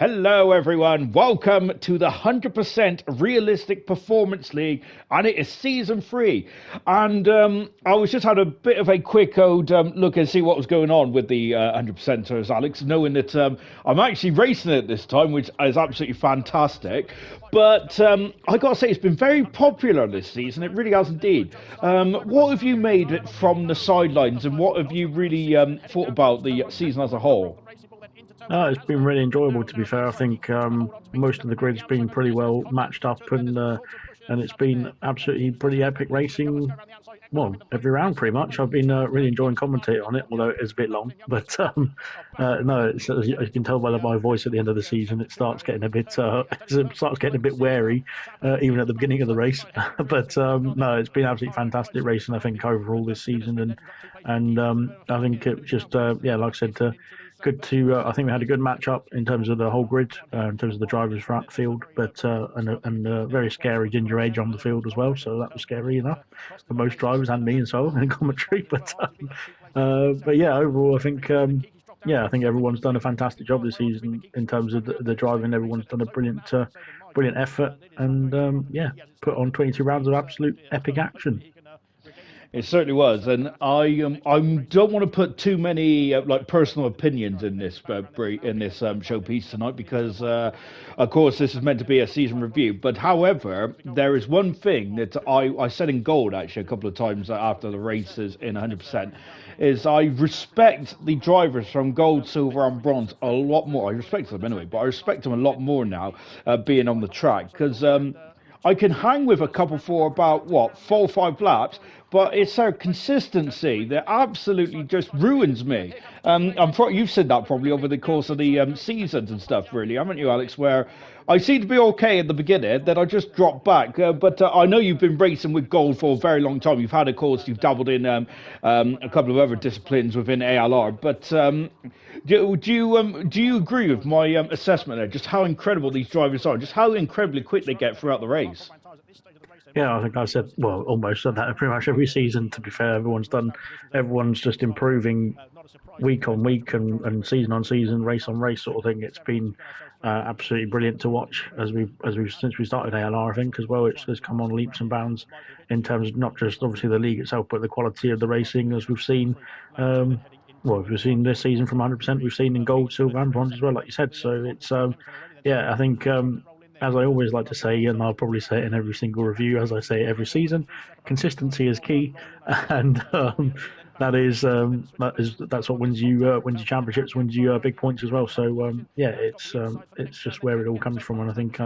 Hello, everyone. Welcome to the 100% Realistic Performance League, and it is season 3. And I was just had a bit of a quick old look and see what was going on with the 100%ers, Alex, knowing that I'm actually racing it this time, which is absolutely fantastic. But I got to say, it's been very popular this season. It really has indeed. What have you made from the sidelines, and what have you really thought about the season as a whole? It's been really enjoyable, to be fair. I think most of the grid's been pretty well matched up, and it's been absolutely pretty epic racing. Well, every round pretty much. I've been really enjoying commentating on it, although it is a bit long. But no, as you can tell by my voice at the end of the season, it starts getting a bit it starts getting a bit wary, even at the beginning of the race. But no, it's been absolutely fantastic racing. I think overall this season, and I think it just yeah, like I said. Good to. I think we had a good match up in terms of the whole grid, in terms of the drivers throughout the field, but and a very scary Ginger Age on the field as well. So that was scary enough for most drivers and me and so in commentary. But yeah, overall, I think yeah, I think everyone's done a fantastic job this season in terms of the driving. Everyone's done a brilliant effort, and yeah, put on 22 rounds of absolute epic action. It certainly was, and I don't want to put too many like personal opinions in this showpiece tonight because, of course, this is meant to be a season review. But however, there is one thing that I said in gold actually a couple of times after the races in 100%, is I respect the drivers from gold, silver, and bronze a lot more. I respect them anyway, but I respect them a lot more now being on the track because. I can hang with a couple for about what 4 or 5 laps, but it's their consistency that absolutely just ruins me. You've said that probably over the course of the seasons and stuff, really, haven't you, Alex? Where I seem to be okay at the beginning, then I just drop back. But I know you've been racing with gold for a very long time. You've had, of course, you've dabbled in a couple of other disciplines within ALR. But do you agree with my assessment there? Just how incredible these drivers are, just how incredibly quick they get throughout the race. Yeah, I think I said, well, almost said that pretty much every season. To be fair, everyone's just improving week on week and season on season, race on race sort of thing. It's been absolutely brilliant to watch as we since we started ALR. I think as well, it's come on leaps and bounds in terms of not just obviously the league itself, but the quality of the racing as we've seen. Well, we've seen this season from 100%. We've seen in gold, silver, and bronze as well, like you said. So it's yeah, I think as I always like to say, and I'll probably say it in every single review, as I say every season, consistency is key, and that's what wins you championships, wins you big points as well. So yeah, it's just where it all comes from, and I think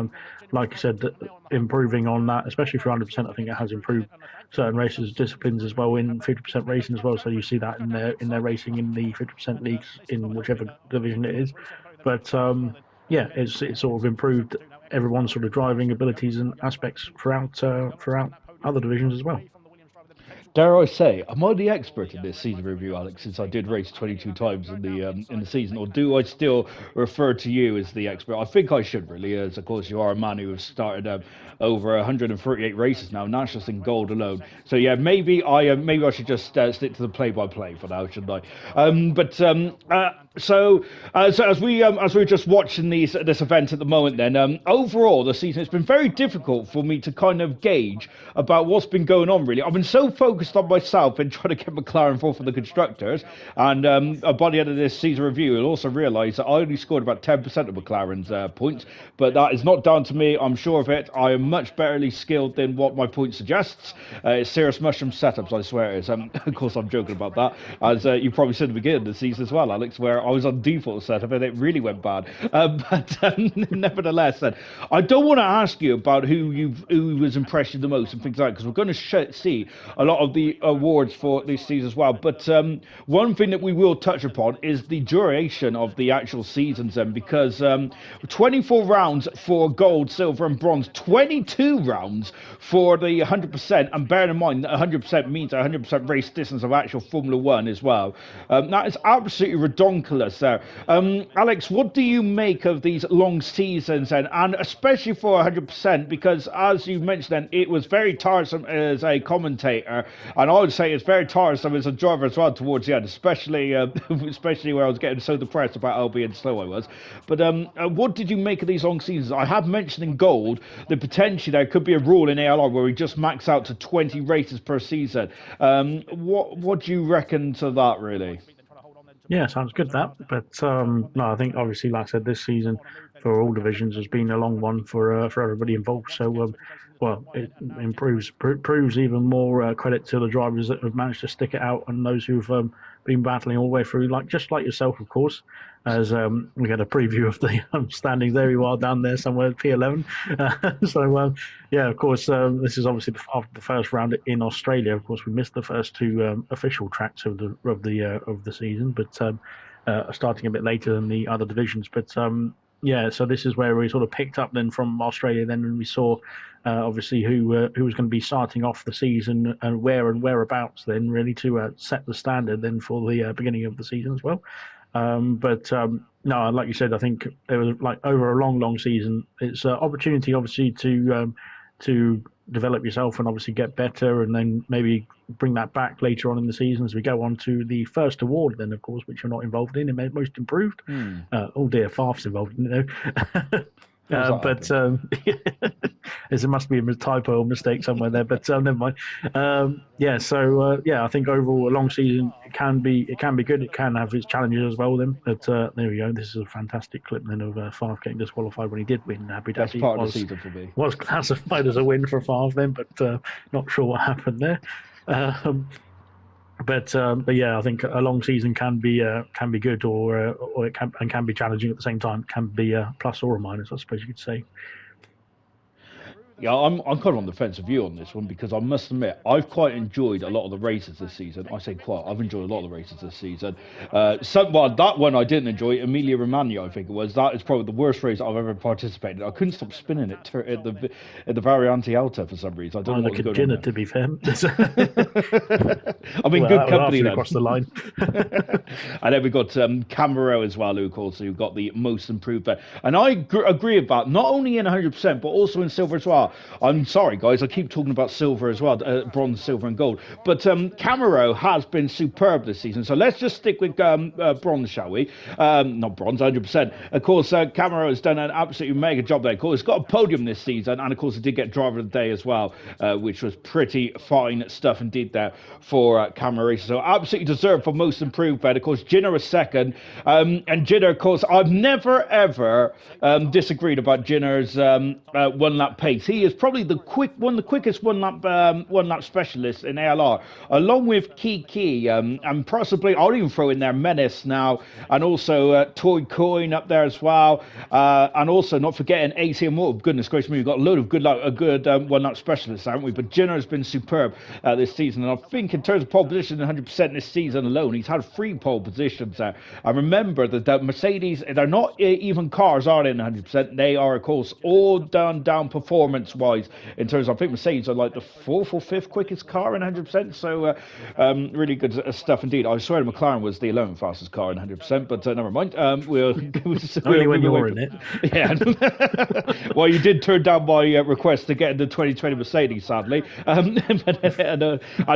like you said, that improving on that, especially for 100%, I think it has improved certain races disciplines as well in 50% racing as well. So you see that in their racing in the 50% leagues in whichever division it is, but yeah, it's sort of improved everyone's sort of driving abilities and aspects throughout other divisions as well. Dare I say, am I the expert in this season review, Alex? Since I did race 22 times in the season, or do I still refer to you as the expert? I think I should really, as of course you are a man who has started over 138 races now, not just in gold alone. So yeah, maybe I should just stick to the play-by-play for now, shouldn't I? So as we're just watching this event at the moment, then overall the season, it's been very difficult for me to kind of gauge about what's been going on. Really, I've been so focused on myself and trying to get McLaren for the constructors, and by the end of this season review, you'll also realise that I only scored about 10% of McLaren's points, but that is not down to me. I'm sure of it. I am much better skilled than what my point suggests. It's serious mushroom setups, I swear it is. Of course, I'm joking about that, as you probably said at the beginning of the season as well, Alex, where I was on default setup and it really went bad. But nevertheless, then I don't want to ask you about who was impressed you the most and things like that, because we're going to see a lot of the awards for this season as well. But one thing that we will touch upon is the duration of the actual seasons, then, because 24 rounds for gold, silver, and bronze, 22 rounds for the 100%, and bearing in mind that 100% means 100% race distance of actual Formula One as well. That is absolutely redonkulous there. Alex, what do you make of these long seasons then, and especially for 100%, because as you mentioned then, it was very tiresome as a commentator And I would say it's very tiresome as a driver as well towards the end, especially especially where I was getting so depressed about how being slow I was. But what did you make of these long seasons? I have mentioned in gold that potentially there could be a rule in ALR where we just max out to 20 races per season. What do you reckon to that, really? Yeah, sounds good that. But no, I think obviously, like I said, this season for all divisions has been a long one for everybody involved. So, well, it proves even more credit to the drivers that have managed to stick it out and those who've been battling all the way through, like just like yourself, of course. As we had a preview of the standings, there you are down there somewhere, P11. So yeah, of course, this is obviously after the first round in Australia. Of course, we missed the first two official tracks of the season, but starting a bit later than the other divisions. But yeah, so this is where we sort of picked up then from Australia. Then when we saw obviously who was going to be starting off the season and whereabouts. Then really to set the standard then for the beginning of the season as well. But no, like you said, I think it was like over a long season. It's an opportunity, obviously, to develop yourself and obviously get better, and then maybe bring that back later on in the season as we go on to the first award. Then, of course, which you're not involved in most improved. Oh dear, Farf's involved in it. But it must be a typo or mistake somewhere there. But never mind. Yeah, so yeah, I think overall a long season can be good. It can have its challenges as well. Then, but there we go. This is a fantastic clip then of Farf getting disqualified when he did win Abu Dhabi. Best part of the season for me. Was classified as a win for Farf then, but not sure what happened there. But yeah, I think a long season can be good, or it can be challenging at the same time. It can be a plus or a minus, I suppose you could say. Yeah, I'm kind of on the fence of you on this one because I must admit I've quite enjoyed a lot of the races this season. I say quite, I've enjoyed a lot of the races this season. Well, that one I didn't enjoy, Emilia Romagna, I think it was. That is probably the worst race I've ever participated in. I couldn't stop spinning it at the Variante Alta for some reason. I don't know what was going on. To be fair. I mean, good company then. Across the line. And then we got Camaro as well, who also got the most improved there. And I agree with that, not only in 100%, but also in silver as well. I'm sorry, guys, I keep talking about silver as well, bronze, silver, and gold. But Camaro has been superb this season. So let's just stick with bronze, shall we? Not bronze, 100%. Of course, Camaro has done an absolutely mega job there. Of course, it's got a podium this season, and of course, it did get driver of the day as well, which was pretty fine stuff indeed there for Camaro racing. So absolutely deserved for most improved there. Of course, Jinner was second. And Jinner, of course, I've never, ever disagreed about Jinner's one-lap pace. He is probably the quickest one-lap specialists in ALR, along with Key, and possibly I'll even throw in there Menace now, and also Toy Coin up there as well, and also not forgetting ATM Mortal. Goodness gracious me, we've got a load of good one-lap specialists, haven't we? But Jenner has been superb this season, and I think in terms of pole position, 100% this season alone, he's had 3 pole positions there. And remember that the Mercedes, they're not even cars, are they? In 100%, they are of course all down performance-wise. In terms of, I think Mercedes are like the 4th or 5th quickest car in 100%. So really good stuff indeed. I swear McLaren was the 11th fastest car in 100%, but never mind. Only when you're in it. Yeah. Well, you did turn down my request to get in the 2020 Mercedes, sadly. And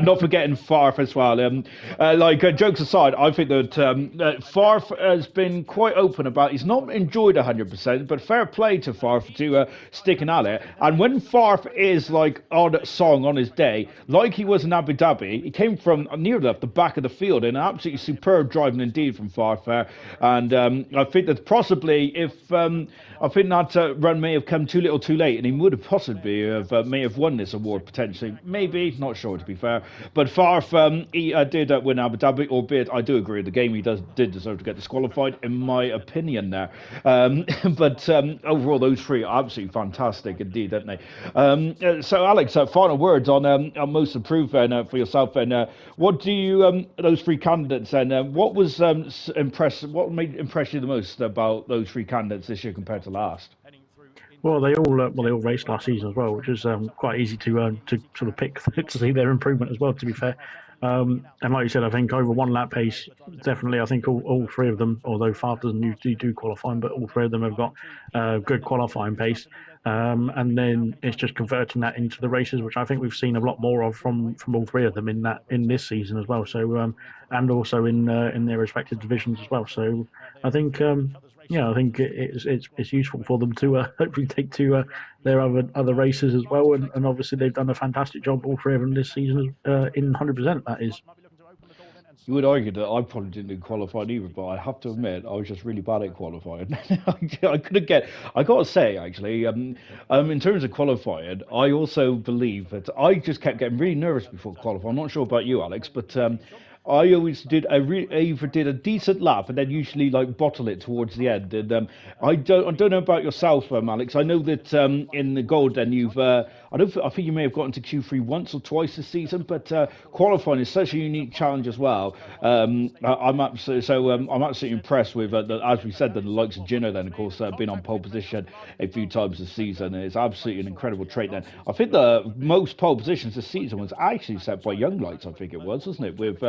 not forgetting Farf as well. Jokes aside, I think that Farf has been quite open about, he's not enjoyed 100%, but fair play to Farf to sticking at it. And when Farf is like on song on his day, like he was in Abu Dhabi, he came from near the back of the field in absolutely superb driving indeed from Farf there. And I think that possibly if I think that run may have come too little too late, and he would have possibly may have won this award potentially. Maybe, not sure to be fair. But Farf, he did win Abu Dhabi, albeit I do agree with the game. He did deserve to get disqualified, in my opinion there. But overall, those 3 are absolutely fantastic indeed, aren't they? So Alex, final words on most improved for yourself. And what do you those 3 candidates? And what was What made impress you the most about those 3 candidates this year compared to last? Well, they all raced last season as well, which was quite easy to sort of pick to see their improvement as well. To be fair, and like you said, I think over 1 lap pace, definitely. I think all 3 of them, although Farf doesn't usually do qualifying, but all 3 of them have got good qualifying pace. and then it's just converting that into the races, which I think we've seen a lot more of from all three of them in this season as well. So and also in their respective divisions as well. So I think I think it's useful for them to hopefully take to their other races as well, and obviously they've done a fantastic job, all three of them this season, in 100%. That is. You would argue that I probably didn't do qualifying either, but I have to admit I was just really bad at qualifying. I couldn't get. I got to say, actually, in terms of qualifying, I also believe that I just kept getting really nervous before qualifying. I'm not sure about you, Alex, but I always did. Either did a decent lap and then usually like bottle it towards the end. And I don't know about yourself, Alex. I know that in the Golden you've. I think you may have gotten to Q3 once or twice this season, but qualifying is such a unique challenge as well. I'm absolutely impressed with, as we said, the likes of Gino. Then, of course, been on pole position a few times this season. It's absolutely an incredible trait. Then, I think the most pole positions this season was actually set by Young Lights. I think it was, wasn't it? With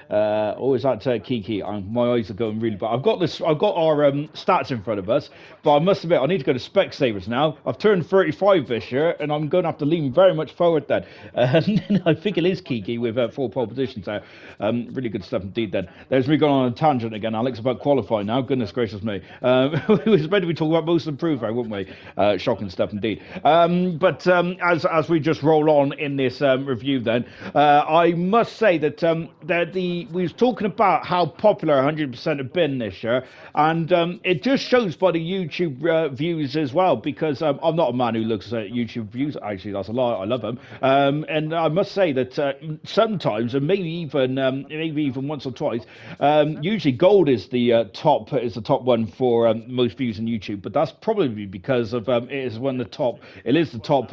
always that Kiki. My eyes are going really bad. I've got our stats in front of us, but I must admit I need to go to Specsavers now. I've turned 35 this year, and I'm going to have to lean very much forward then. I think it is Kiki with 4 pole positions there. Really good stuff indeed then. There's me going on a tangent again, Alex, about qualifying now. Goodness gracious me. We was meant to be talking about most improved, right, wouldn't we? Shocking stuff indeed. But as we just roll on in this review then, I must say that we was talking about how popular 100% have been this year, and it just shows by the YouTube views as well, because I'm not a man who looks at YouTube views. Actually, that's a lie. I love them, and I must say that sometimes, and maybe even once or twice, usually gold is the top one for most views on YouTube. But that's probably because of it is the top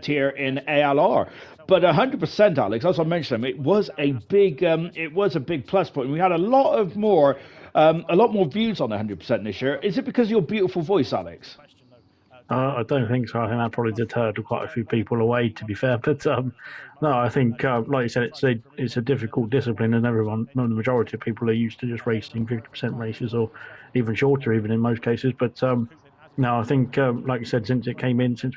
tier in ALR. But 100%, Alex, as I mentioned, it was a big plus point. We had a lot more views on 100% this year. Is it because of your beautiful voice, Alex? I don't think so. I think that probably deterred quite a few people away, to be fair. But no, I think, like you said, it's a difficult discipline, and the majority of people are used to just racing 50% races, or even shorter, even in most cases. But no, I think, like you said, since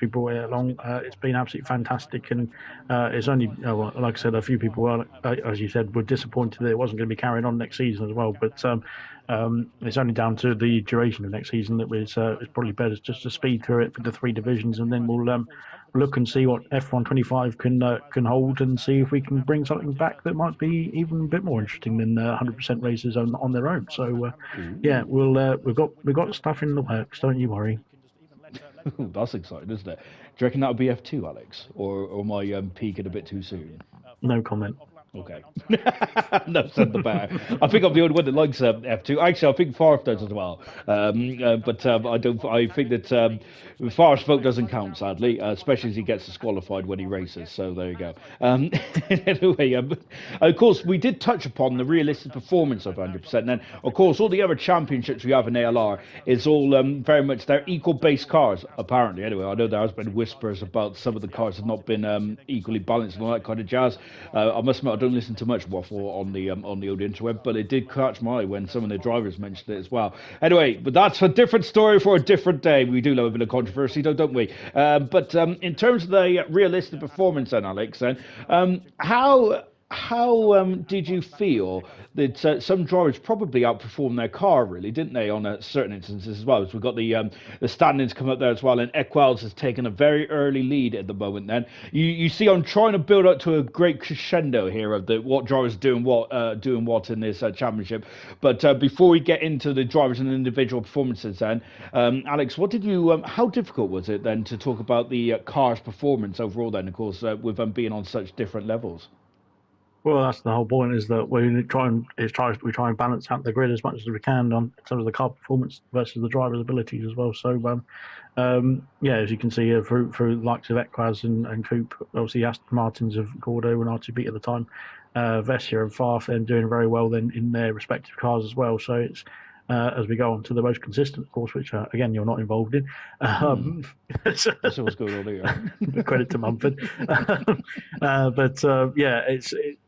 we brought it along, it's been absolutely fantastic. And it's only, like I said, a few people were, as you said, were disappointed that it wasn't going to be carried on next season as well. But it's only down to the duration of next season that it's probably better just to speed through it with the 3 divisions, and then we'll look and see what F125 can hold, and see if we can bring something back that might be even a bit more interesting than 100% races on their own. So yeah, we've got stuff in the works. Don't you worry. That's exciting, isn't it? Do you reckon that'll be F2, Alex, or am I peaking a bit too soon? No comment. Okay. No, said the better. I think I'm the only one that likes F2. Actually, I think Forrest does as well. But I don't. I think that Forrest's vote doesn't count, sadly, especially as he gets disqualified when he races. So there you go. Anyway, of course, we did touch upon the realistic performance of 100%. And then, of course, all the other championships we have in ALR is all very much they're equal-based cars. Apparently, anyway, I know there has been whispers about some of the cars have not been equally balanced and all that kind of jazz. I must admit, I don't listen to much waffle on the old interweb, but it did catch my eye when some of the drivers mentioned it as well. Anyway, but that's a different story for a different day. We do love a bit of controversy, don't we? But in terms of the realistic performance, then, Alex, how did you feel that some drivers probably outperformed their car, really, didn't they, on certain instances as well? So we've got the standings come up there as well, and Equals has taken a very early lead at the moment. Then you see, I'm trying to build up to a great crescendo here of what drivers doing what in this championship. But before we get into the drivers and individual performances, then Alex, how difficult was it then to talk about the car's performance overall? Then, of course, with them being on such different levels. Well, that's the whole point, is that we try and balance out the grid as much as we can on terms of the car performance versus the driver's abilities as well. So, yeah, as you can see here, through the likes of Equaz and Coupe, obviously Aston Martins of Gordo and R2B at the time, Vessia and Farf then doing very well then in their respective cars as well. So it's as we go on to the most consistent, of course, which again you're not involved in. That's what's going on here. Credit to Mumford. But yeah,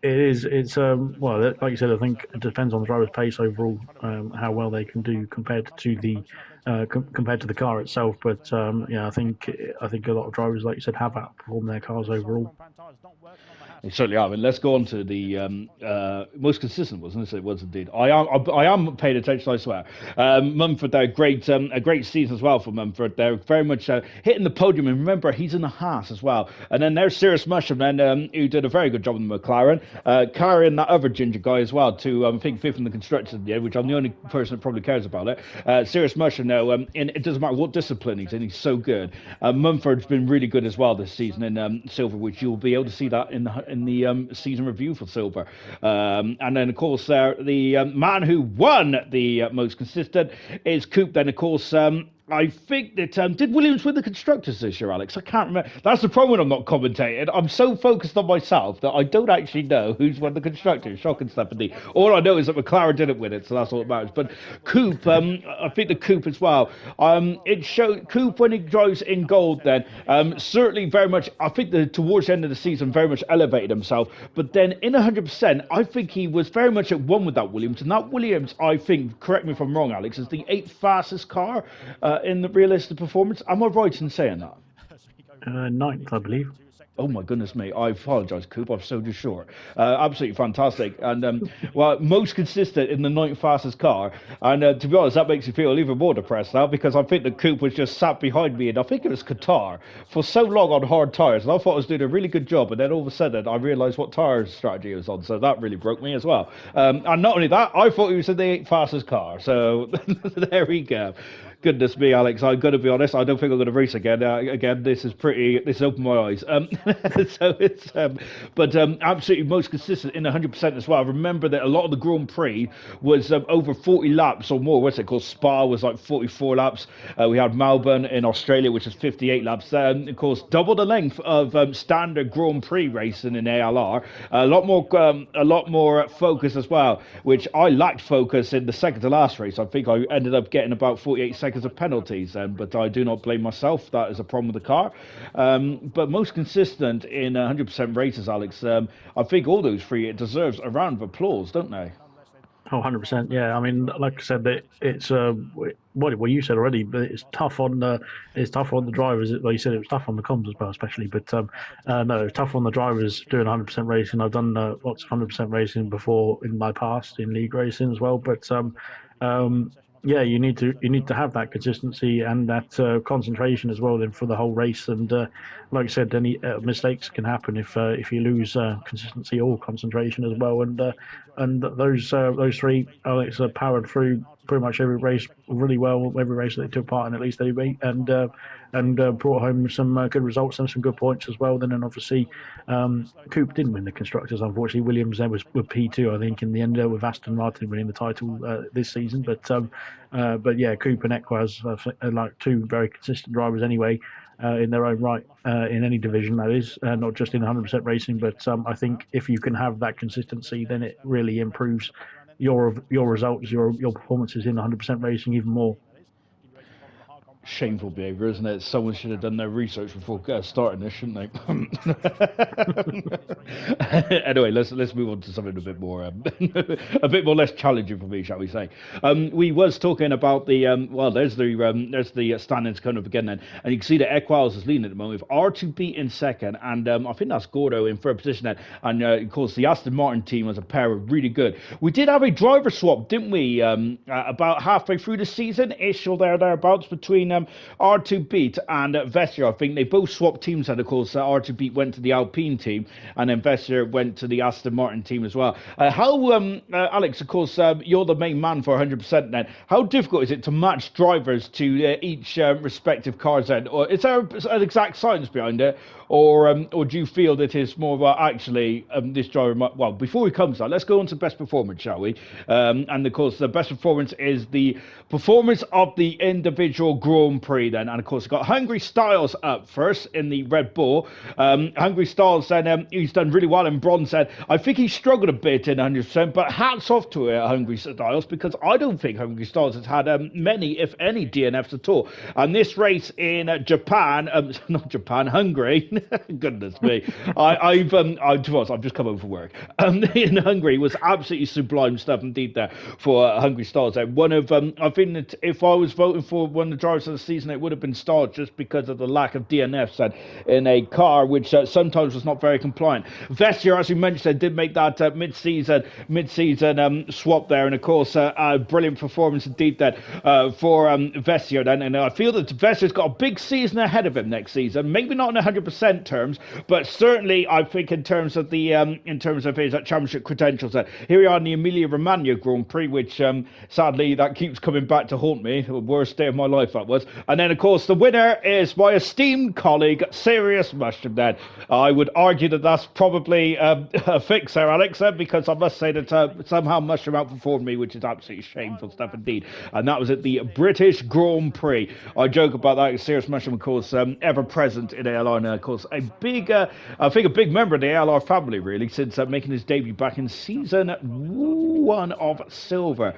It is. It's well, like you said, I think it depends on the driver's pace overall, how well they can do compared to the car itself. But yeah, I think a lot of drivers, like you said, have outperformed their cars overall. They certainly are. And let's go on to the most consistent, wasn't it? It was indeed. I am paying attention. I swear. Mumford, they're a great season as well for Mumford. They're very much hitting the podium. And remember, he's in a Haas as well. And then there's Cirrus Musham, then who did a very good job in the McLaren, carrying that other ginger guy as well to I think fifth in the constructors in the end, which I'm the only person that probably cares about it. Cirrus Musham now, and it doesn't matter what discipline he's in, he's so good. Mumford's been really good as well this season in silver, which you'll be able to see that in the season review for silver. And then, of course, the man who won the most consistent is Coop. Then, of course, I think that did Williams win the constructors this year, Alex? I can't remember. That's the problem when I'm not commentating. I'm so focused on myself that I don't actually know who's won the constructors. Shocking stuff indeed. All I know is that McLaren didn't win it, so that's all that matters. But Coop, I think the Coop as well. It showed Coop when he drives in gold. Then certainly very much. I think towards the end of the season, very much elevated himself. But then in 100%, I think he was very much at one with that Williams. And that Williams, I think, correct me if I'm wrong, Alex, is the 8th fastest car in the realistic performance. Am I right in saying that? Ninth, I believe. Oh my goodness me! I apologise, Coop. I've sold you short. Absolutely fantastic, and well, most consistent in the ninth fastest car. And to be honest, that makes me feel even more depressed now because I think that Coop was just sat behind me, and I think it was Qatar for so long on hard tyres, and I thought I was doing a really good job, and then all of a sudden I realised what tyre strategy he was on, so that really broke me as well. And not only that, I thought he was in the 8th fastest car. So there we go. Goodness me, Alex, I'm going to be honest, I don't think I'm going to race again. Again, this has opened my eyes. So it's, but absolutely most consistent in 100% as well. Remember that a lot of the Grand Prix was over 40 laps or more. What's it called? Spa was like 44 laps. We had Melbourne in Australia, which is 58 laps. Of course, double the length of standard Grand Prix racing in ALR. A lot more focus as well, which I lacked focus in the second to last race. I think I ended up getting about 48 seconds of penalties, but I do not blame myself. That is a problem with the car. But most consistent in 100% races, Alex. I think all those three, it deserves a round of applause, don't they? Oh, 100%. Yeah, I mean, like I said, it's what you said already, but it's tough on the drivers. Like you said, it was tough on the comms as well, especially. But no, it's tough on the drivers doing 100% racing. I've done lots of 100% racing before in my past in league racing as well. But yeah, you need to have that consistency and that concentration as well then for the whole race. And like I said, any mistakes can happen if you lose consistency or concentration as well. And those three, Alex, powered through pretty much every race really well, every race that they took part in at least anyway, and brought home some good results and some good points as well. Then, and obviously, Coop didn't win the constructors. Unfortunately, Williams there was with P2, I think, in the end with Aston Martin winning the title this season. But yeah, Coop and Equaz are like two very consistent drivers anyway. In their own right, in any division that is, not just in 100% racing. But I think if you can have that consistency, then it really improves your results, your performances in 100% racing even more. Shameful behaviour, isn't it? Someone should have done their research before starting this, shouldn't they? Anyway, let's move on to something a bit more a bit more less challenging for me, shall we say? We was talking about the there's the standings coming up again then, and you can see that Equals is leading at the moment with R2B in second, and I think that's Gordo in third position then, and of course the Aston Martin team as a pair were really good. We did have a driver swap, didn't we? About halfway through the season, ish or thereabouts, between R2 and Vester. I think they both swapped teams, and of course R2 went to the Alpine team, and then Vester went to the Aston Martin team as well. Alex, of course, you're the main man for 100% then. How difficult is it to match drivers to each respective cars then? Or is there an exact science behind it? Or do you feel that it's more about actually this driver might... Well, before we come to that, let's go on to best performance, shall we? And of course, the best performance is the performance of the individual Grand Grand Prix then, and of course, we've got Hungry Styles up first in the Red Bull. Hungry Styles then, he's done really well in bronze then. I think he struggled a bit in 100%, but hats off to Hungry Styles, because I don't think Hungry Styles has had many, if any, DNFs at all. And this race in Japan, not Japan, Hungary, goodness me, I've just come over for work. In Hungary was absolutely sublime stuff indeed there for Hungry Stars. One of, I think that if I was voting for one of the drivers of the season, it would have been Stars, just because of the lack of DNFs and in a car which sometimes was not very compliant. Vestier, as we mentioned, did make that mid-season swap there, and of course a brilliant performance indeed then for Vestier then, and I feel that Vestier's got a big season ahead of him next season, maybe not in 100% terms, but certainly I think in terms of the his championship credentials. Here we are in the Emilia-Romagna Grand Prix, which sadly that keeps coming back to haunt me. The worst day of my life that was. And then of course the winner is my esteemed colleague Serious Mushroom. Then I would argue that that's probably a fix there, Alex, because I must say that somehow Mushroom outperformed me, which is absolutely shameful stuff indeed. And that was at the British Grand Prix. I joke about that. Serious Mushroom, of course, ever present in ALR, and of course a big member of the ALR family, really, since making his debut back in season 1 of Silver.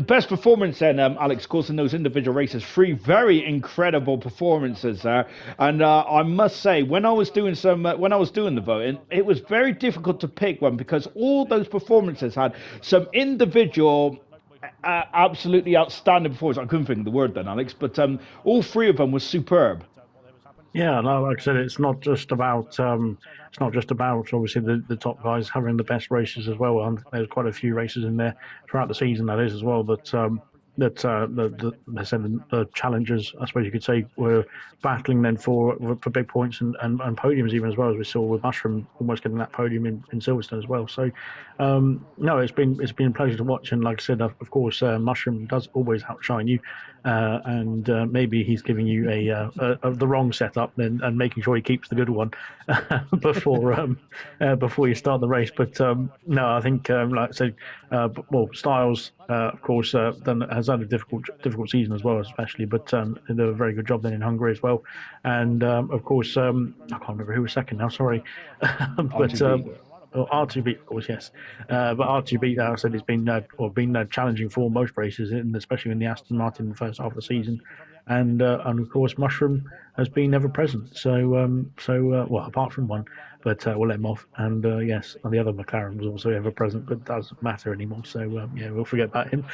Best performance then, Alex, of course, in those individual races, 3 very incredible performances there. And I must say, when I was doing the voting, it was very difficult to pick one, because all those performances had some individual absolutely outstanding performance. I couldn't think of the word then, Alex, but all 3 of them were superb. Yeah, no, like I said, it's not just about obviously the top guys having the best races as well. And there's quite a few races in there throughout the season, that is, as well. But the challengers, I suppose you could say, were battling then for big points and podiums even, as well, as we saw with Mushroom almost getting that podium in Silverstone as well. So no, it's been a pleasure to watch, and like I said, of course, Mushroom does always outshine you, and maybe he's giving you the wrong setup and making sure he keeps the good one before you start the race. But no, I think like I said, Styles of course has had a difficult season as well, especially, but they did a very good job then in Hungary as well. And of course, I can't remember who was second now, sorry. But R2B, of course, yes. But R2B, I said, it's been challenging for most races, and especially in the Aston Martin in the first half of the season. And of course, Mushroom has been ever present. So well, apart from one, but we'll let him off. And yes, and the other McLaren was also ever present, but doesn't matter anymore. So yeah, we'll forget about him.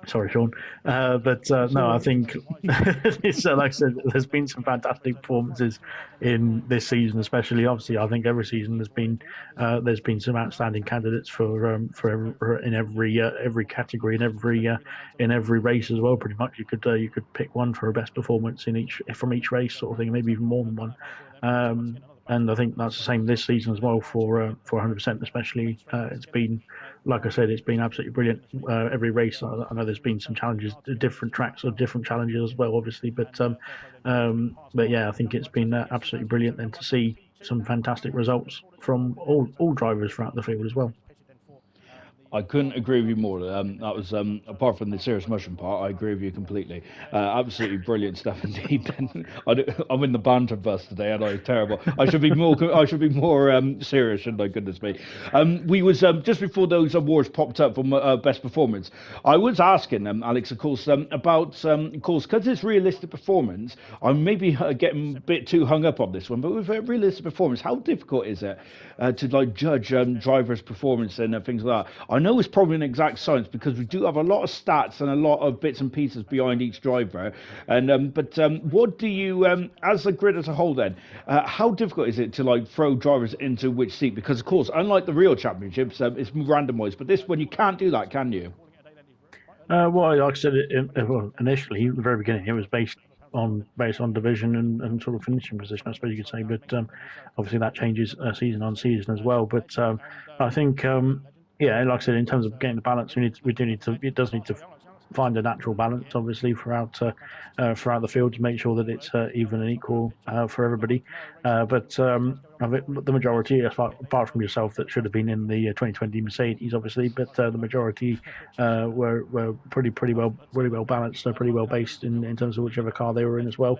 Sorry, Sean. But no, I think like I said, there's been some fantastic performances in this season, especially. Obviously, I think every season there's been some outstanding candidates for in every category, in every race as well. Pretty much, you could pick one for a best performance from each race, sort of thing, maybe even more than one. And I think that's the same this season as well for 100%, especially. It's been, like I said, it's been absolutely brilliant. Every race, I know there's been some challenges, different tracks or different challenges as well, obviously. But yeah, I think it's been absolutely brilliant then to see some fantastic results from all drivers throughout the field as well. I couldn't agree with you more. That was apart from the Serious Mushroom part, I agree with you completely. Absolutely brilliant stuff indeed. I'm in the banter bus today, and I'm terrible. I should be more. Serious, shouldn't I? Goodness me. We was just before those awards popped up for best performance. I was asking them, Alex, of course, about of course, because it's realistic performance. I'm maybe getting a bit too hung up on this one, but with a realistic performance, how difficult is it to judge drivers' performance and things like that? I know it's probably an exact science, because we do have a lot of stats and a lot of bits and pieces behind each driver. And but what do you, as a grid as a whole, then, how difficult is it to throw drivers into which seat? Because of course, unlike the real championships, it's randomised. But this one, you can't do that, can you? Well, like I said, initially, at the very beginning, it was based on division and sort of finishing position, I suppose you could say. But obviously, that changes season on season as well. But I think. Yeah, like I said, in terms of getting the balance, it does need to find a natural balance, obviously, throughout the field to make sure that it's even and equal for everybody. But I think the majority, apart from yourself, that should have been in the 2020 Mercedes, obviously, but the majority were pretty well balanced, pretty well based in terms of whichever car they were in as well.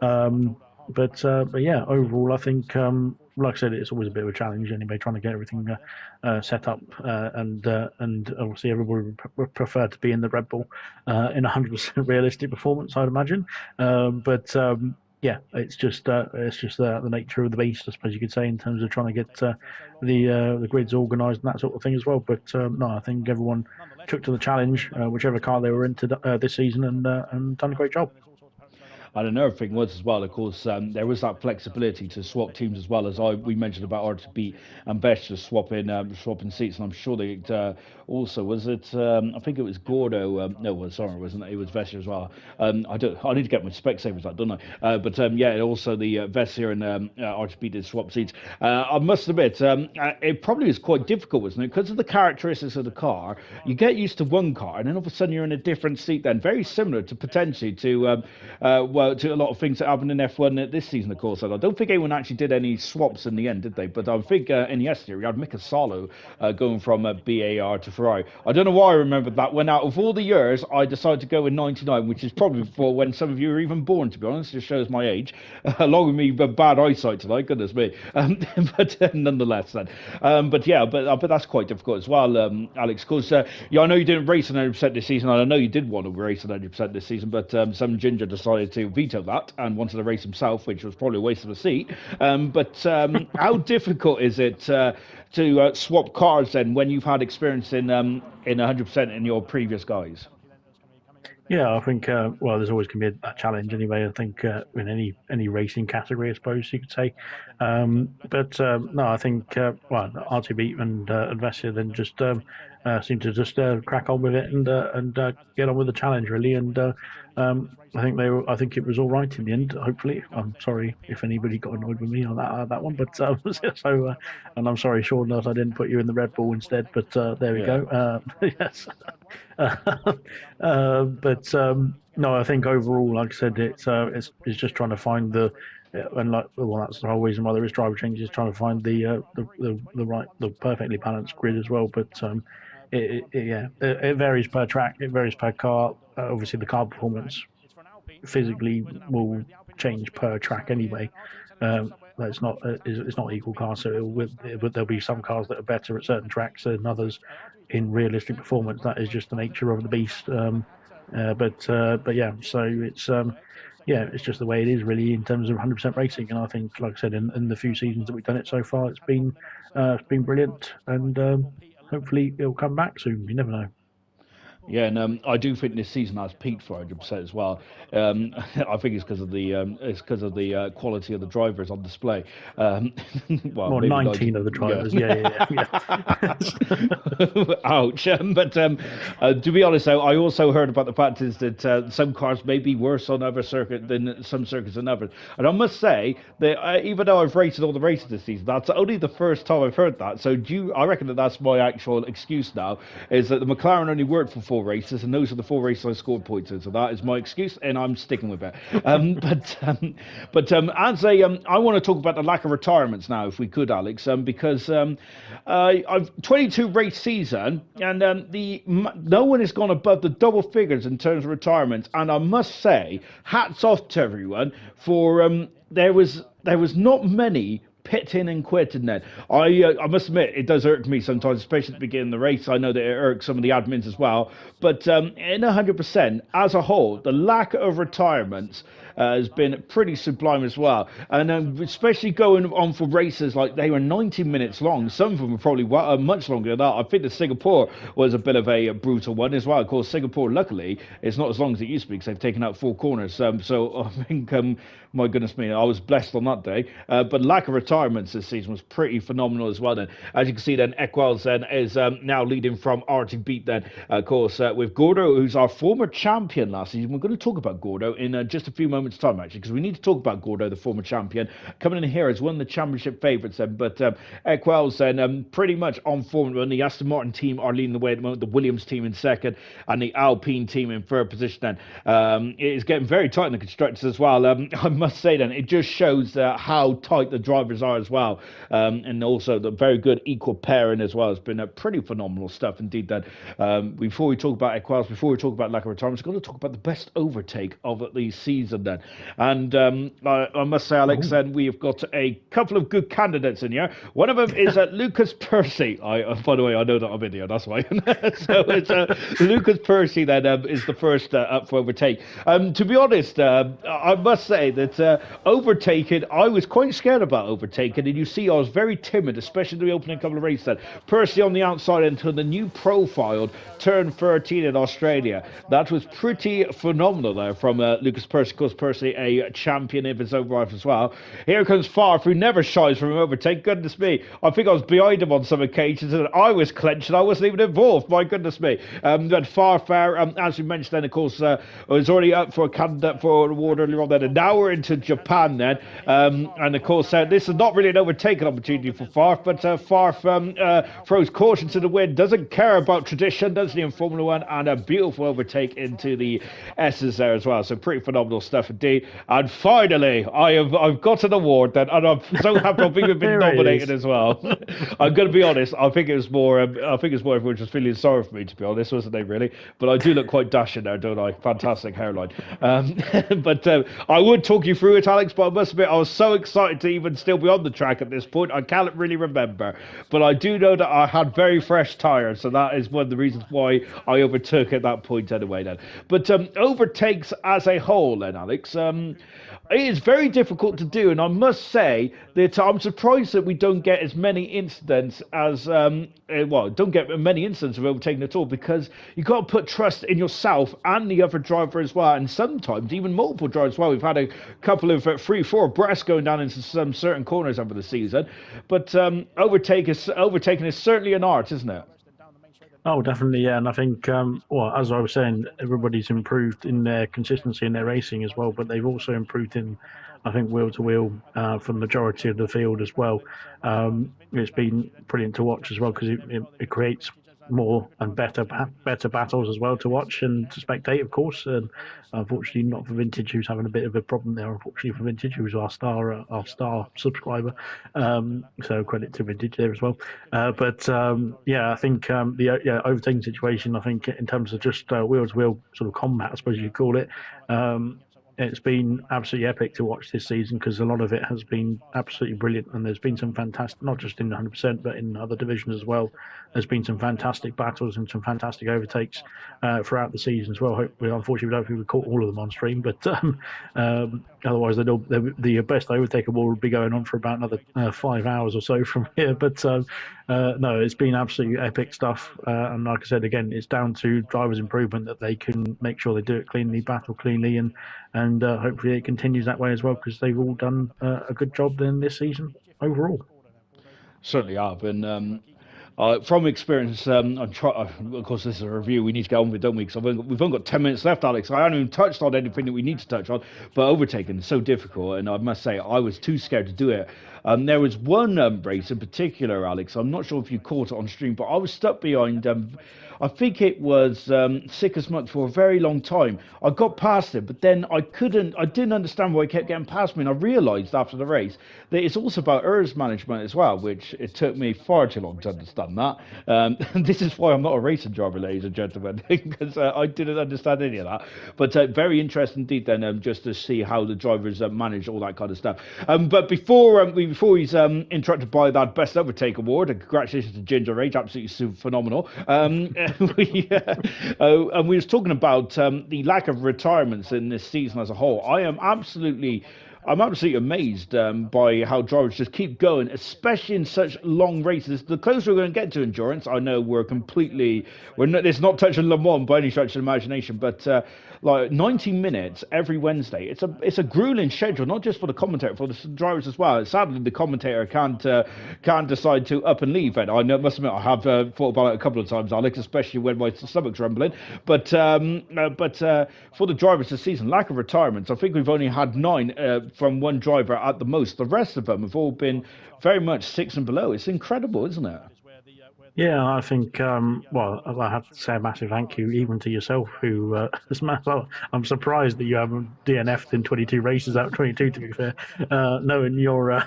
But yeah, overall, I think, like I said, it's always a bit of a challenge anyway, trying to get everything set up, and obviously everybody would prefer to be in the Red Bull in 100% realistic performance, I'd imagine. But yeah, it's just the nature of the beast, I suppose you could say, in terms of trying to get the grids organised and that sort of thing as well. But no, I think everyone took to the challenge, whichever car they were into this season, and done a great job. And another thing was as well, of course, there was that flexibility to swap teams as well, as we mentioned about RTB and Best just swapping seats, and I'm sure they also was it. I think it was Gordo. No, well, sorry, it wasn't. It was Vessia as well. I don't. I need to get my Specsavers out, don't I? But yeah, also the Vessia and RTB did swap seats. I must admit, it probably is quite difficult, wasn't it? Because of the characteristics of the car, you get used to one car, and then all of a sudden you're in a different seat. Then very similar to potentially to well, to a lot of things that happened in F1 this season, of course. And I don't think anyone actually did any swaps in the end, did they? But I think in yesterday we had Mika Salo going from BAR to Ferrari. I don't know why I remembered that. When out of all the years, I decided to go in '99, which is probably before when some of you were even born, to be honest. It just shows my age, along with me bad eyesight tonight. Goodness me. But nonetheless, then. But yeah, but that's quite difficult as well, Alex. Because yeah, I know you didn't race 100% this season, and I know you did want to race 100% this season, but some ginger decided to veto that and wanted to race himself, which was probably a waste of a seat. But how difficult is it to swap cars then when you've had experience in 100% in your previous guys? Yeah, I think well, there's always going to be that challenge anyway. I think in any racing category, I suppose you could say. But no, I think well, RTB and Vessia then just seem to just crack on with it and get on with the challenge really. And I think I think it was all right in the end. Hopefully, I'm sorry if anybody got annoyed with me on that one. But so and I'm sorry, Sean, that I didn't put you in the Red Bull instead. But there we go. Yes. But no, I think overall, like I said, it's just trying to find and like well, that's the whole reason why there is driver changes, trying to find the perfectly balanced grid as well. But it varies per track, it varies per car. Obviously, the car performance physically will change per track anyway. It's not equal cars, so there'll be some cars that are better at certain tracks than others in realistic performance. That is just the nature of the beast. But yeah, so it's just the way it is really in terms of 100% racing. And I think, like I said, in the few seasons that we've done it so far, it's been brilliant, and hopefully it'll come back soon. You never know. Yeah, and I do think this season has peaked for 100% as well. I think it's because of the quality of the drivers on display. Well, 19 of the drivers. Yeah. Ouch. But to be honest, though, I also heard about the fact is that some cars may be worse on other circuit than some circuits than others. And I must say that even though I've rated all the races this season, that's only the first time I've heard that. So I reckon that's my actual excuse now, is that the McLaren only worked for 4 races, and those are the 4 races I scored points in. So that is my excuse, and I'm sticking with it. But as I want to talk about the lack of retirements now, if we could, Alex, because I've 22 race season, and no one has gone above the double figures in terms of retirements. And I must say, hats off to everyone for there was not many pitting and quitting then. I must admit, it does irk me sometimes, especially at the beginning of the race. I know that it irks some of the admins as well. But in 100%, as a whole, the lack of retirements has been pretty sublime as well. And especially going on for races like they were 90 minutes long. Some of them were probably much longer than that. I think the Singapore was a bit of a brutal one as well. Of course, Singapore, luckily, it's not as long as it used to be because they've taken out 4 corners. So I think, my goodness me, I was blessed on that day. But lack of retirement retirements this season was pretty phenomenal as well. Then, as you can see, then Equals then is now leading from R to beat. Then, of course, with Gordo, who's our former champion last season. We're going to talk about Gordo in just a few moments' time, actually, because we need to talk about Gordo, the former champion, coming in here as one of the championship favourites. Then, but Equals then pretty much on form. When the Aston Martin team are leading the way at the moment, the Williams team in second, and the Alpine team in third position. Then it is getting very tight in the constructors as well. I must say, then it just shows how tight the drivers are as well, and also the very good equal pairing as well. It's been a pretty phenomenal stuff indeed. Then before we talk about Equals, before we talk about lack of retirements, we're going to talk about the best overtake of the season. Then, and I must say, Alex, then we have got a couple of good candidates in here. One of them is Lucas Percy. By the way, I know that I'm in here, that's why. So it's Lucas Percy then is the first up for overtake. To be honest, I must say that overtaking, I was quite scared about overtaking, and you see I was very timid, especially in the opening couple of races. Then Percy on the outside until the new profiled turn 13 in Australia. That was pretty phenomenal there from Lucas Percy. Of course, Percy a champion of his own right as well. Here comes Farf, who never shies from an overtake. Goodness me, I think I was behind him on some occasions and I was clenched and I wasn't even involved. My goodness me. But Farf, as we mentioned then, of course, was already up for a candidate for an award earlier on then, and now we're into Japan then. And of course, this is not really an overtaking opportunity for Farf, but Farf throws caution to the wind, doesn't care about tradition, doesn't he, in Formula One, and a beautiful overtake into the S's there as well. So pretty phenomenal stuff indeed. And finally, I've got an award then, and I'm so happy I've even been nominated as well. I'm going to be honest, I think it's more everyone just feeling sorry for me, to be honest, wasn't they, really? But I do look quite dashing there, don't I? Fantastic hairline. But I would talk you through it, Alex, but I must admit I was so excited to even still be on the track at this point. I can't really remember, but I do know that I had very fresh tyres, so that is one of the reasons why I overtook at that point anyway then. But overtakes as a whole then, Alex, it is very difficult to do, and I must say that I'm surprised that we don't get as many incidents as, don't get many incidents of overtaking at all, because you've got to put trust in yourself and the other driver as well, and sometimes even multiple drivers as well. We've had a couple of 3-4 abreast going down into some certain corners over the season, but overtaking is certainly an art, isn't it? Oh, definitely, yeah. And I think, as I was saying, everybody's improved in their consistency in their racing as well, but they've also improved in, I think, wheel to wheel for the majority of the field as well. It's been brilliant to watch as well, because it creates more and better battles as well to watch and to spectate, of course. And unfortunately, not for Vintage, who's having a bit of a problem there. Unfortunately for Vintage, who's our star subscriber. So credit to Vintage there as well. I think the overtaking situation, I think in terms of just wheel to wheel sort of combat, I suppose you'd call it. It's been absolutely epic to watch this season, because a lot of it has been absolutely brilliant, and there's been some fantastic, not just in 100%, but in other divisions as well. There's been some fantastic battles and some fantastic overtakes throughout the season as well. Unfortunately, we don't think we caught all of them on stream, but otherwise the best overtaker war would be going on for about another 5 hours or so from here. But no, it's been absolutely epic stuff. And like I said, again, it's down to drivers' improvement, that they can make sure they do it cleanly, battle cleanly, and hopefully it continues that way as well, because they've all done a good job in this season overall. Certainly have, and from experience, of course this is a review, we need to get on with it, don't we? Because we've only got 10 minutes left, Alex. I haven't even touched on anything that we need to touch on, but overtaking is so difficult, and I must say I was too scared to do it. There was one race in particular, Alex, I'm not sure if you caught it on stream, but I was stuck behind, I think it was Sick as Much for a very long time. I got past it, but then I didn't understand why he kept getting past me, and I realised after the race that it's also about ERS management as well, which it took me far too long to understand that. This is why I'm not a racing driver, ladies and gentlemen, because I didn't understand any of that. But very interesting indeed then, just to see how the drivers manage all that kind of stuff. But before he's interrupted by that Best Overtake Award, and congratulations to Ginger Rage, absolutely phenomenal. And we was talking about the lack of retirements in this season as a whole. I am absolutely I'm absolutely amazed by how drivers just keep going, especially in such long races. The closer we're going to get to endurance, I know we're not, it's not touching Le Mans by any stretch of the imagination, but like 90 minutes every Wednesday, it's a grueling schedule, not just for the commentator, for the drivers as well. Sadly, the commentator can't decide to up and leave. And I know, must admit, I have thought about it a couple of times, Alex, especially when my stomach's rumbling. But for the drivers this season, lack of retirements. I think we've only had 9 from one driver at the most. The rest of them have all been very much 6 and below. It's incredible, isn't it? Yeah, I think, well, I have to say a massive thank you even to yourself, who, well, I'm surprised that you haven't DNF'd in 22 races out of 22, to be fair, knowing your,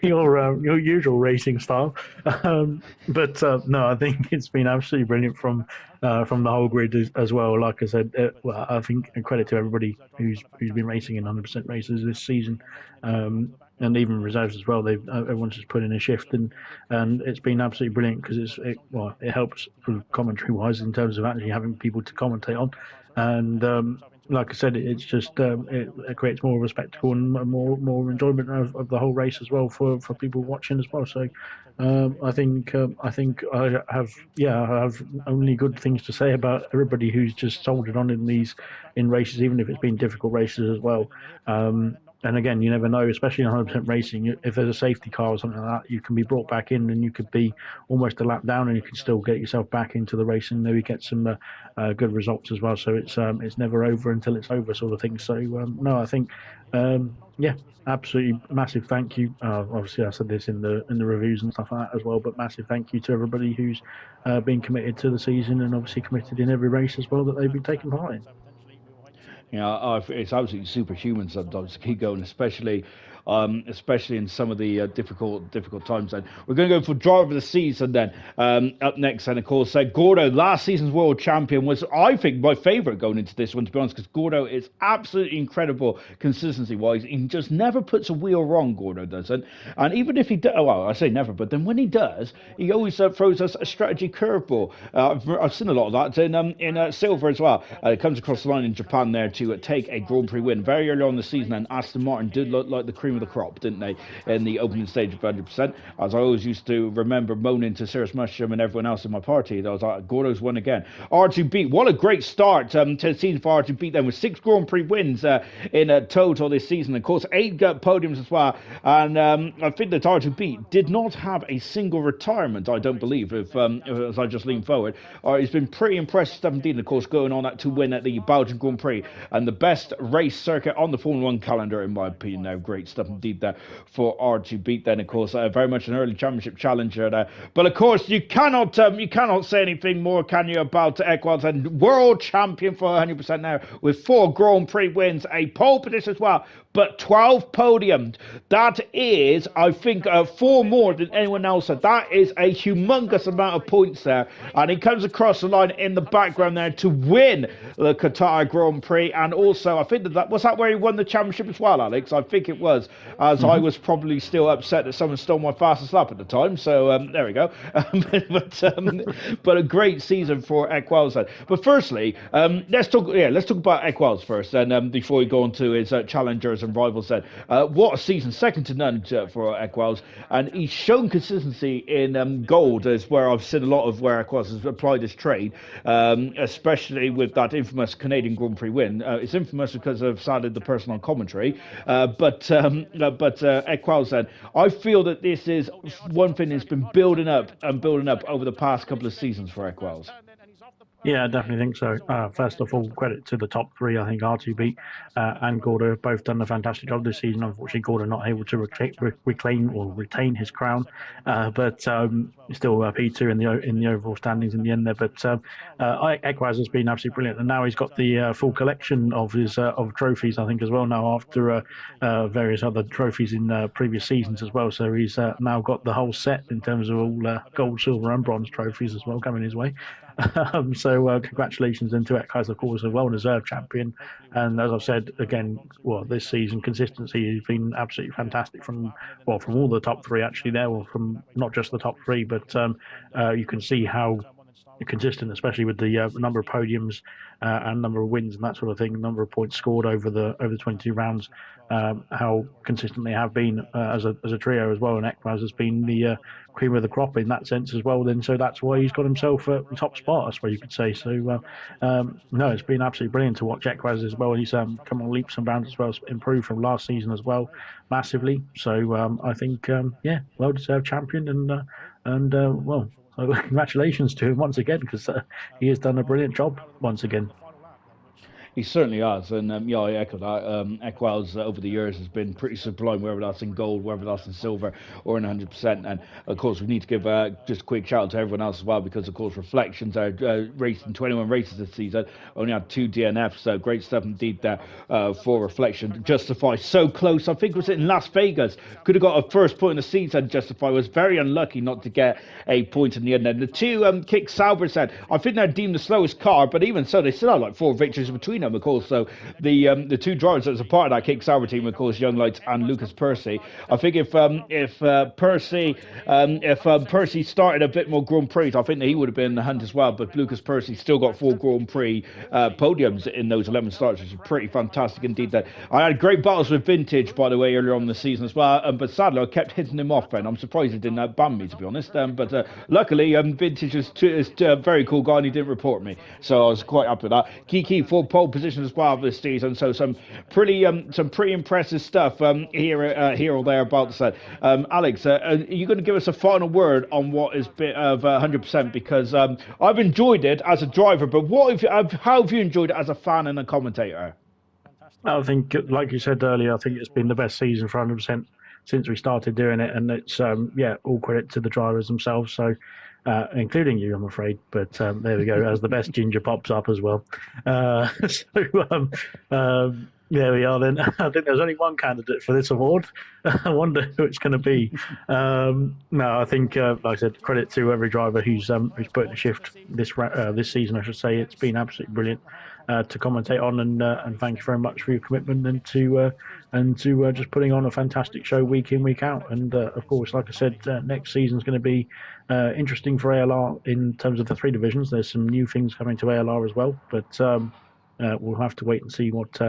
your usual racing style. But no, I think it's been absolutely brilliant from the whole grid as well. Like I said, well, I think credit to everybody who's been racing in 100% races this season. And even reserves as well. Everyone's just put in a shift, and it's been absolutely brilliant because it helps for commentary wise in terms of actually having people to commentate on, and like I said, it's just it creates more of a spectacle and more enjoyment of the whole race as well for people watching as well. So I think I have only good things to say about everybody who's just soldiered on in races, even if it's been difficult races as well. And again, you never know, especially in 100% racing. If there's a safety car or something like that, you can be brought back in, and you could be almost a lap down, and you can still get yourself back into the race and maybe get some good results as well. So it's never over until it's over, sort of thing. So no, I think yeah, absolutely massive thank you. Obviously, I said this in the reviews and stuff like that as well, but massive thank you to everybody who's been committed to the season and obviously committed in every race as well that they've been taking part in. It's absolutely superhuman sometimes to keep going, especially in some of the difficult times. Then we're going to go for driver of the season. Then up next, and of course, Gordo, last season's world champion, was I think my favourite going into this one, to be honest, because Gordo is absolutely incredible consistency wise. He just never puts a wheel wrong. Gordo doesn't, and even if he does, well, I say never, but then when he does, he always throws us a strategy curveball. I've seen a lot of that in Silver as well. It comes across the line in Japan there to take a Grand Prix win very early on in the season, and Aston Martin did look like the cream of the crop, didn't they, in the opening stage of 100%? As I always used to remember moaning to Cirrus Mushroom and everyone else in my party, that I was like, Gordo's won again. R2B, what a great start to the season for R2B then, with 6 Grand Prix wins in total this season. Of course, 8 podiums as well, and I think that R2B did not have a single retirement, I don't believe, if as I just lean forward. He's been pretty impressive, 17, of course, going on to win at the Belgian Grand Prix, and the best race circuit on the Formula 1 calendar, in my opinion. Now, great stuff indeed there for R2B. Then, of course, very much an early championship challenger there. But of course, you cannot say anything more, can you, about Equals, and world champion for 100% now, with 4 Grand Prix wins, a pole position as well, but 12 podiums. That is, I think, 4 more than anyone else. That is a humongous amount of points there, and he comes across the line in the background there to win the Qatar Grand Prix. And also, I think that was that where he won the championship as well, Alex. I think it was, as I was probably still upset that someone stole my fastest lap at the time. So there we go. But a great season for Equals. But firstly, let's talk about Equals first, and before we go on to his challengers and rivals. Then, what a season, second to none for Equals, and he's shown consistency in gold, is where I've seen a lot of where Equals has applied his trade, especially with that infamous Canadian Grand Prix win. It's infamous because of, sadly, the person on commentary. But Equals, then, I feel that this is one thing that's been building up over the past couple of seasons for Equals. Yeah, I definitely think so. First of all, credit to the top 3. I think R2B and Gordo have both done a fantastic job this season. Unfortunately, Gordo not able to reclaim or retain his crown, but still P2 in the overall standings in the end there. But Equaz has been absolutely brilliant, and now he's got the full collection of his of trophies, I think, as well now, after various other trophies in previous seasons as well. So he's now got the whole set in terms of all gold, silver, and bronze trophies as well coming his way. So congratulations into Equaz, of course, a well-deserved champion. And as I've said again, this season consistency has been absolutely fantastic from all the top 3 actually there, from not just the top 3, but you can see how consistent, especially with the number of podiums and number of wins and that sort of thing, number of points scored over the 22 rounds. How consistent they have been as a trio as well, and Ekwaz has been the cream of the crop in that sense as well. Then, so that's why he's got himself a top spot, that's what you could say. So, no, it's been absolutely brilliant to watch Ekwaz as well. He's come on leaps and bounds as well, improved from last season as well, massively. So, I think, yeah, well deserved champion, and well, congratulations to him once again, because he has done a brilliant job once again. He certainly has, and yeah, I echo that. Equals over the years has been pretty sublime, whether that's in gold, whether that's in silver, or in 100%. And of course, we need to give just a quick shout out to everyone else as well, because of course, Reflections are racing 21 races this season, only had 2 DNFs, so great stuff indeed there for Reflection. Justify so close, I think it was in Las Vegas, could have got a first point in the season. Justify was very unlucky not to get a point in the end. And the two Kick Sauber said, I think they're deemed the slowest car, but even so, they still have like 4 victories between them, of course. So the two drivers that's a part of that Kick Sauber team, of course, Young Lights and Lucas Percy. I think if Percy started a bit more Grand Prix, I think that he would have been in the hunt as well. But Lucas Percy still got 4 Grand Prix podiums in those 11 starts, which is pretty fantastic indeed. That I had great battles with Vintage, by the way, earlier on in the season as well. But sadly, I kept hitting him off, and I'm surprised he didn't ban me, to be honest. But luckily, Vintage is a very cool guy, and he didn't report me, so I was quite happy with that. Kiki for pole position as well this season, so some pretty impressive stuff here or there about the set. Alex, are you going to give us a final word on what is bit of 100%? Because I've enjoyed it as a driver, but how have you enjoyed it as a fan and a commentator? I think, like you said earlier, I think it's been the best season for 100% since we started doing it, and it's yeah, all credit to the drivers themselves. So, including you, I'm afraid. But there we go, as the best ginger pops up as well. There we are. Then I think there's only one candidate for this award. I wonder who it's going to be. No, I think, like I said, credit to every driver who's put in a shift this season. I should say it's been absolutely brilliant to commentate on, and thank you very much for your commitment and to just putting on a fantastic show week in, week out. And of course, like I said, next season is going to be interesting for ALR in terms of the 3 divisions. There's some new things coming to ALR as well, but we'll have to wait and see what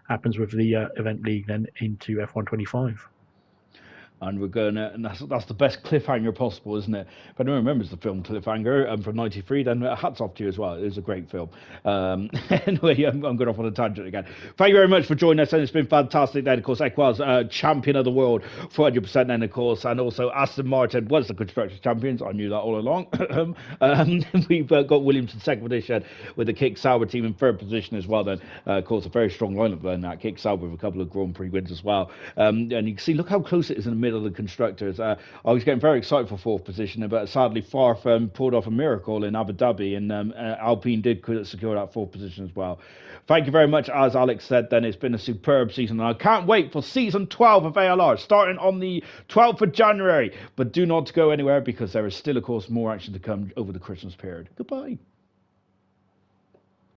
happens with the event league then into F125. And we're going to, and that's the best cliffhanger possible, isn't it? If anyone remembers the film Cliffhanger from '93, then hats off to you as well. It was a great film. Anyway, I'm going off on a tangent again. Thank you very much for joining us, and it's been fantastic. Then, of course, Equaz, champion of the world for 100%, then, of course, and also Aston Martin was the constructors champions. I knew that all along. We've got Williams in second position with the Kick Sauber team in third position as well. Then, of course, a very strong lineup then that Kick Sauber with a couple of Grand Prix wins as well. And you can see, look how close it is in the middle of the constructors. I was getting very excited for 4th position, but sadly Farf pulled off a miracle in Abu Dhabi, and Alpine did secure that 4th position as well. Thank you very much. As Alex said, then it's been a superb season, and I can't wait for season 12 of ALR starting on the 12th of January. But do not go anywhere, because there is still, of course, more action to come over the Christmas period. Goodbye.